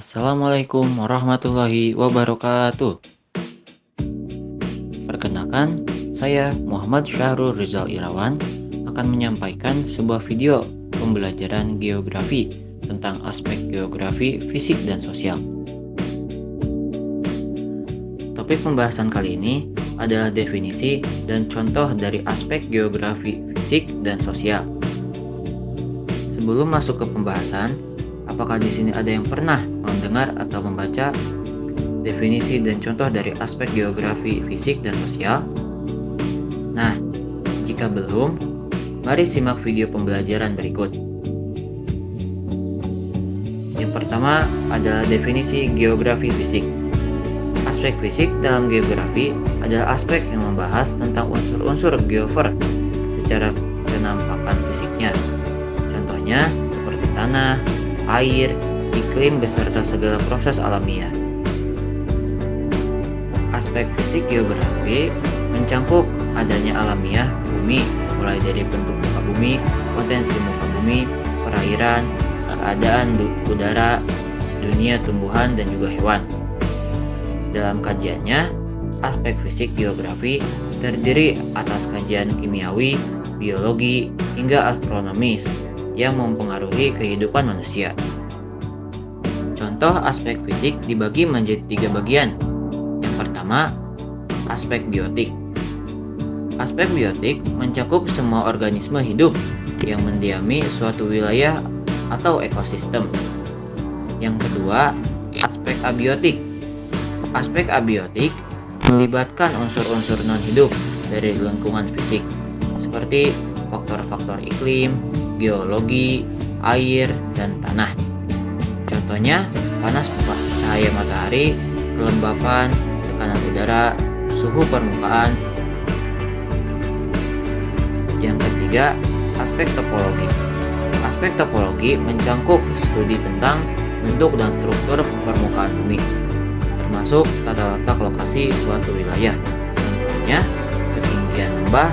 Assalamualaikum warahmatullahi wabarakatuh. Perkenalkan, saya Muhammad Syahrul Rizal Irawan akan menyampaikan sebuah video pembelajaran geografi tentang aspek geografi, fisik, dan sosial. Topik pembahasan kali ini adalah definisi dan contoh dari aspek geografi, fisik, dan sosial. Sebelum masuk ke pembahasan, apakah di sini ada yang pernah mendengar atau membaca definisi dan contoh dari aspek geografi, fisik, dan sosial? Nah, jika belum, mari simak video pembelajaran berikut. Yang pertama adalah definisi geografi fisik. Aspek fisik dalam geografi adalah aspek yang membahas tentang unsur-unsur geofer secara penampakan fisiknya. Contohnya seperti tanah, air, iklim beserta segala proses alamiah. Aspek fisik geografi mencakup adanya alamiah bumi, mulai dari bentuk muka bumi, potensi muka bumi, perairan, keadaan udara, dunia tumbuhan dan juga hewan. Dalam kajiannya, aspek fisik geografi terdiri atas kajian kimiawi, biologi, hingga astronomis yang mempengaruhi kehidupan manusia. Contoh aspek fisik dibagi menjadi 3 bagian. Yang pertama, aspek biotik. Aspek biotik mencakup semua organisme hidup yang mendiami suatu wilayah atau ekosistem. Yang kedua, aspek abiotik. Aspek abiotik melibatkan unsur-unsur non-hidup dari lingkungan fisik, seperti faktor-faktor iklim, geologi, air, dan tanah. Contohnya, panas cahaya matahari, kelembapan, tekanan udara, suhu permukaan. Yang ketiga, aspek topologi. Aspek topologi mencakup studi tentang bentuk dan struktur permukaan bumi, termasuk tata letak lokasi suatu wilayah, contohnya ketinggian lembah,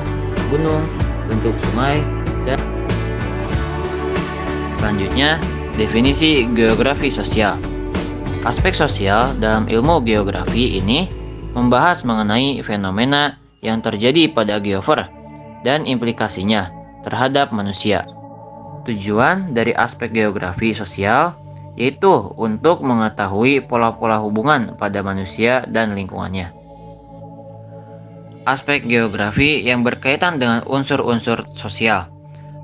gunung, bentuk sungai, dan selanjutnya definisi geografi sosial. Aspek sosial dalam ilmu geografi ini membahas mengenai fenomena yang terjadi pada geofer dan implikasinya terhadap manusia. Tujuan dari aspek geografi sosial yaitu untuk mengetahui pola-pola hubungan pada manusia dan lingkungannya. Aspek geografi yang berkaitan dengan unsur-unsur sosial.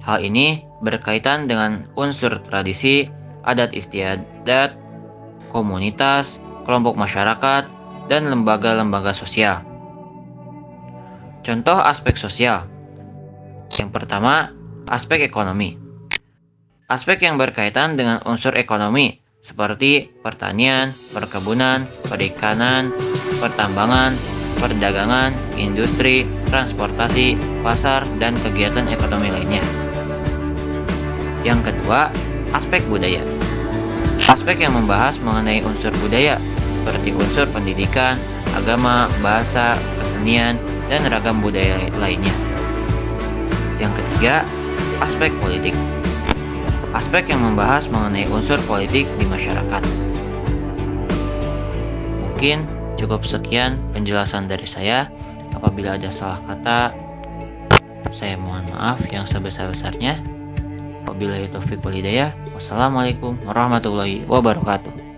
Hal ini berkaitan dengan unsur tradisi, adat istiadat, komunitas, kelompok masyarakat, dan lembaga-lembaga sosial. Contoh aspek sosial. Yang pertama, aspek ekonomi. Aspek yang berkaitan dengan unsur ekonomi seperti pertanian, perkebunan, perikanan, pertambangan, perdagangan, industri, transportasi, pasar, dan kegiatan ekonomi lainnya. Yang kedua, aspek budaya. Aspek yang membahas mengenai unsur budaya seperti unsur pendidikan, agama, bahasa, kesenian, dan ragam budaya lainnya. Yang ketiga, aspek politik. Aspek yang membahas mengenai unsur politik di masyarakat. Mungkin cukup sekian penjelasan dari saya. Apabila ada salah kata, saya mohon maaf yang sebesar-besarnya. Wabillahi taufiq wal hidayah. Wassalamualaikum warahmatullahi wabarakatuh.